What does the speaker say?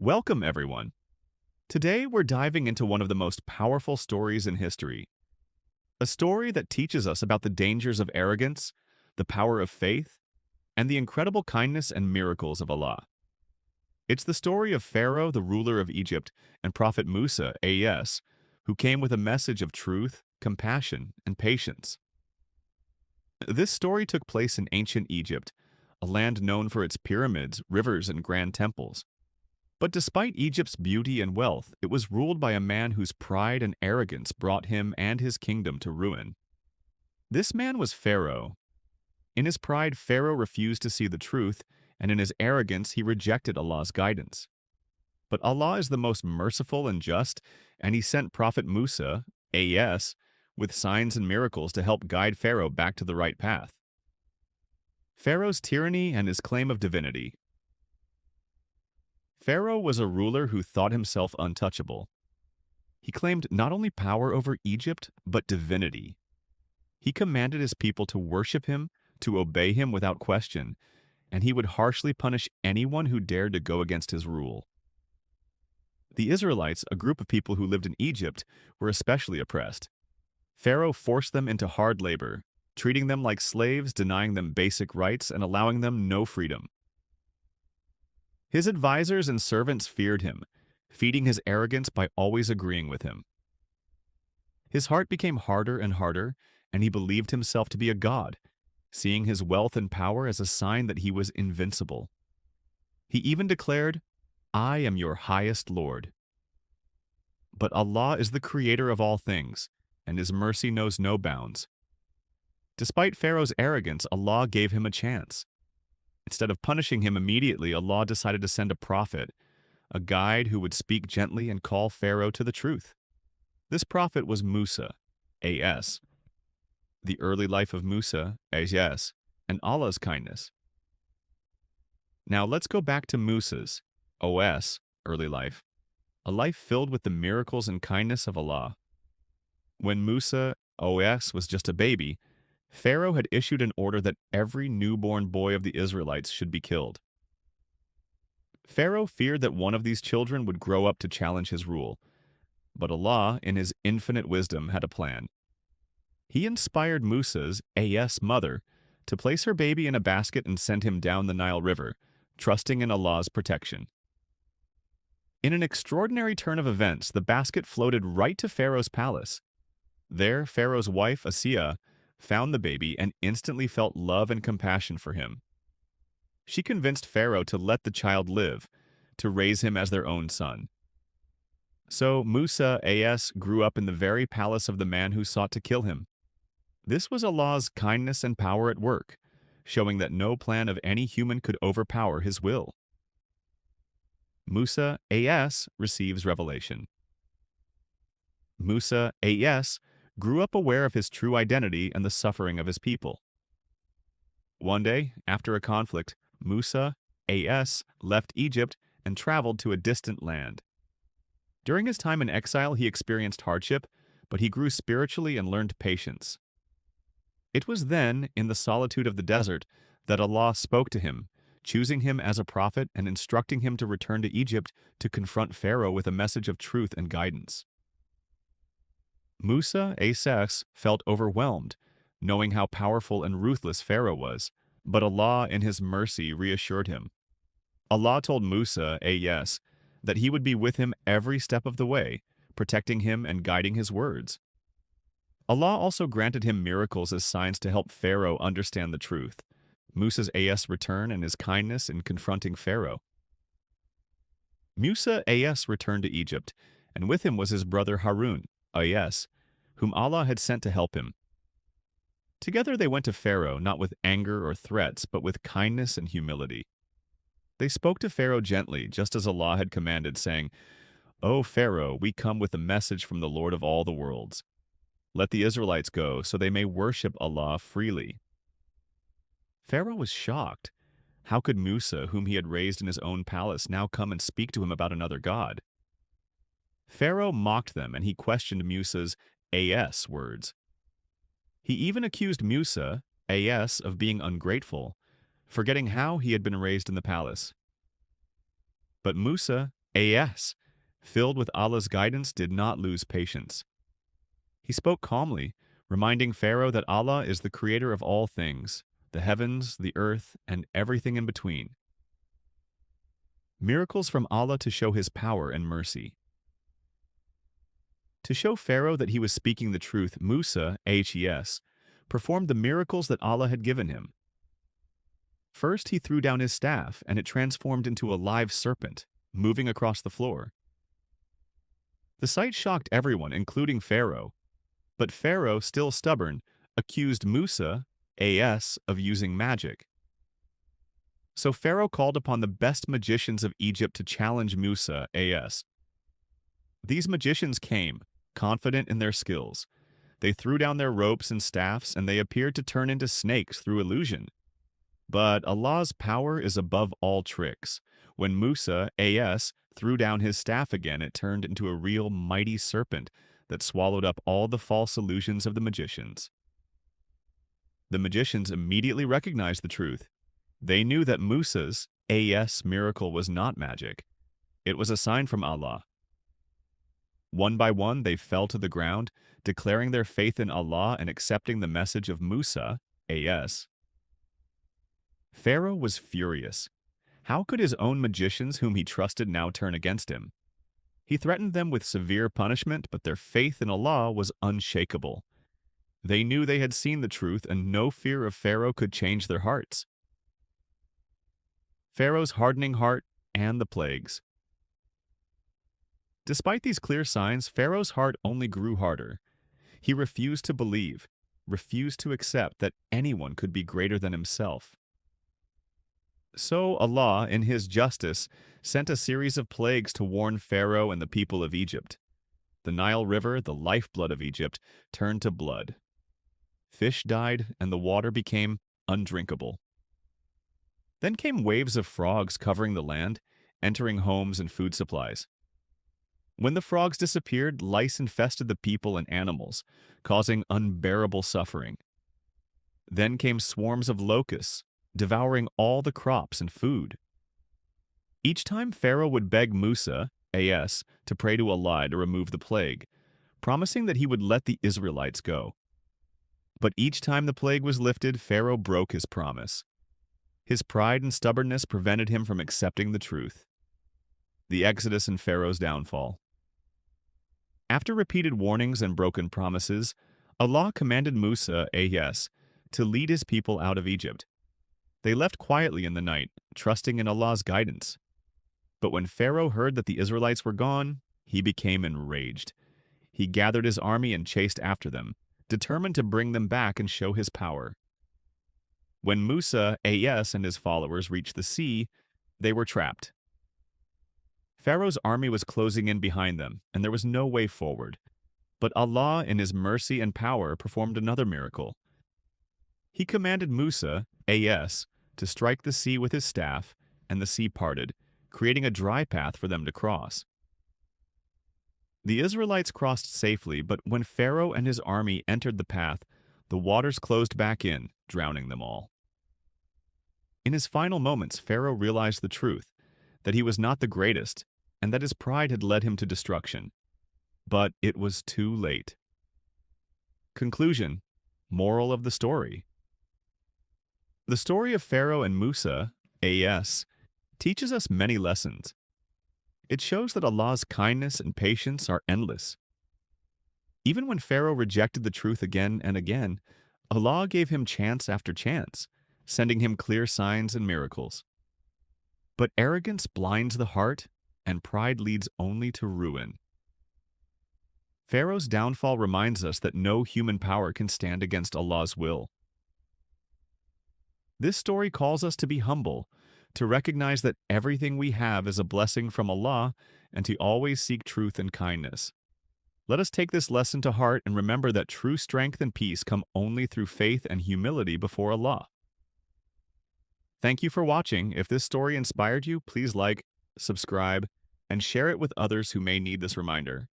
Welcome, everyone. Today, we're diving into one of the most powerful stories in history. A story that teaches us about the dangers of arrogance, the power of faith, and the incredible kindness and miracles of Allah. It's the story of Pharaoh, the ruler of Egypt, and Prophet Musa, AES, who came with a message of truth, compassion, and patience. This story took place in ancient Egypt, a land known for its pyramids, rivers, and grand temples. But despite Egypt's beauty and wealth, it was ruled by a man whose pride and arrogance brought him and his kingdom to ruin. This man was Pharaoh. In his pride, Pharaoh refused to see the truth, and in his arrogance, he rejected Allah's guidance. But Allah is the most merciful and just, and he sent Prophet Musa, AES, with signs and miracles to help guide Pharaoh back to the right path. Pharaoh's tyranny and his claim of divinity. Pharaoh was a ruler who thought himself untouchable. He claimed not only power over Egypt, but divinity. He commanded his people to worship him, to obey him without question, and he would harshly punish anyone who dared to go against his rule. The Israelites, a group of people who lived in Egypt, were especially oppressed. Pharaoh forced them into hard labor, treating them like slaves, denying them basic rights, and allowing them no freedom. His advisors and servants feared him, feeding his arrogance by always agreeing with him. His heart became harder and harder, and he believed himself to be a god, seeing his wealth and power as a sign that he was invincible. He even declared, "I am your highest Lord." But Allah is the creator of all things, and his mercy knows no bounds. Despite Pharaoh's arrogance, Allah gave him a chance. Instead of punishing him immediately, Allah decided to send a prophet, a guide who would speak gently and call Pharaoh to the truth. This prophet was Musa, AS, the early life of Musa, AS, and Allah's kindness. Now let's go back to Musa's, OS, early life, a life filled with the miracles and kindness of Allah. When Musa, OS, was just a baby, Pharaoh had issued an order that every newborn boy of the Israelites should be killed. Pharaoh feared that one of these children would grow up to challenge his rule, but Allah, in his infinite wisdom, had a plan. He inspired Musa's AS mother to place her baby in a basket and send him down the Nile River, trusting in Allah's protection. In an extraordinary turn of events, the basket floated right to Pharaoh's palace. There, Pharaoh's wife, Asiya, found the baby and instantly felt love and compassion for him. She convinced Pharaoh to let the child live, to raise him as their own son. So Musa, AS, grew up in the very palace of the man who sought to kill him. This was Allah's kindness and power at work, showing that no plan of any human could overpower his will. Musa, AS, receives revelation. Musa, AS, grew up aware of his true identity and the suffering of his people. One day, after a conflict, Musa, AS, left Egypt and traveled to a distant land. During his time in exile, he experienced hardship, but he grew spiritually and learned patience. It was then, in the solitude of the desert, that Allah spoke to him, choosing him as a prophet and instructing him to return to Egypt to confront Pharaoh with a message of truth and guidance. Musa, AS, felt overwhelmed, knowing how powerful and ruthless Pharaoh was, but Allah, in his mercy, reassured him. Allah told Musa, AS, that he would be with him every step of the way, protecting him and guiding his words. Allah also granted him miracles as signs to help Pharaoh understand the truth. Musa's AS return and his kindness in confronting Pharaoh. Musa, AS, returned to Egypt, and with him was his brother Harun, AS, whom Allah had sent to help him. Together they went to Pharaoh, not with anger or threats, but with kindness and humility. They spoke to Pharaoh gently, just as Allah had commanded, saying, "O Pharaoh, we come with a message from the Lord of all the worlds. Let the Israelites go, so they may worship Allah freely." Pharaoh was shocked. How could Musa, whom he had raised in his own palace, now come and speak to him about another god? Pharaoh mocked them, and he questioned Musa's AS words. He even accused Musa, AS, of being ungrateful, forgetting how he had been raised in the palace. But Musa, AS, filled with Allah's guidance, did not lose patience. He spoke calmly, reminding Pharaoh that Allah is the creator of all things, the heavens, the earth, and everything in between. Miracles from Allah to show his power and mercy. To show Pharaoh that he was speaking the truth, Musa, HES, performed the miracles that Allah had given him. First, he threw down his staff, and it transformed into a live serpent, moving across the floor. The sight shocked everyone, including Pharaoh, but Pharaoh, still stubborn, accused Musa, AS, of using magic. So Pharaoh called upon the best magicians of Egypt to challenge Musa, AS. These magicians came, confident in their skills. They threw down their ropes and staffs, and they appeared to turn into snakes through illusion. But Allah's power is above all tricks. When Musa, AS, threw down his staff again, it turned into a real mighty serpent that swallowed up all the false illusions of the magicians. The magicians immediately recognized the truth. They knew that Musa's, AS, miracle was not magic. It was a sign from Allah. One by one, they fell to the ground, declaring their faith in Allah and accepting the message of Musa, AS. Pharaoh was furious. How could his own magicians, whom he trusted, now turn against him? He threatened them with severe punishment, but their faith in Allah was unshakable. They knew they had seen the truth, and no fear of Pharaoh could change their hearts. Pharaoh's hardening heart and the plagues. Despite these clear signs, Pharaoh's heart only grew harder. He refused to believe, refused to accept that anyone could be greater than himself. So Allah, in his justice, sent a series of plagues to warn Pharaoh and the people of Egypt. The Nile River, the lifeblood of Egypt, turned to blood. Fish died, and the water became undrinkable. Then came waves of frogs covering the land, entering homes and food supplies. When the frogs disappeared, lice infested the people and animals, causing unbearable suffering. Then came swarms of locusts, devouring all the crops and food. Each time Pharaoh would beg Musa, AS, to pray to Allah to remove the plague, promising that he would let the Israelites go. But each time the plague was lifted, Pharaoh broke his promise. His pride and stubbornness prevented him from accepting the truth. The Exodus and Pharaoh's downfall. After repeated warnings and broken promises, Allah commanded Musa, AS, to lead his people out of Egypt. They left quietly in the night, trusting in Allah's guidance. But when Pharaoh heard that the Israelites were gone, he became enraged. He gathered his army and chased after them, determined to bring them back and show his power. When Musa, AS, and his followers reached the sea, they were trapped. Pharaoh's army was closing in behind them, and there was no way forward. But Allah, in his mercy and power, performed another miracle. He commanded Musa, AS, to strike the sea with his staff, and the sea parted, creating a dry path for them to cross. The Israelites crossed safely, but when Pharaoh and his army entered the path, the waters closed back in, drowning them all. In his final moments, Pharaoh realized the truth, that he was not the greatest, and that his pride had led him to destruction. But it was too late. Conclusion. Moral of the story. The story of Pharaoh and Musa, AS, teaches us many lessons. It shows that Allah's kindness and patience are endless. Even when Pharaoh rejected the truth again and again, Allah gave him chance after chance, sending him clear signs and miracles. But arrogance blinds the heart, and pride leads only to ruin. Pharaoh's downfall reminds us that no human power can stand against Allah's will. This story calls us to be humble, to recognize that everything we have is a blessing from Allah, and to always seek truth and kindness. Let us take this lesson to heart and remember that true strength and peace come only through faith and humility before Allah. Thank you for watching. If this story inspired you, please like, subscribe, and share it with others who may need this reminder.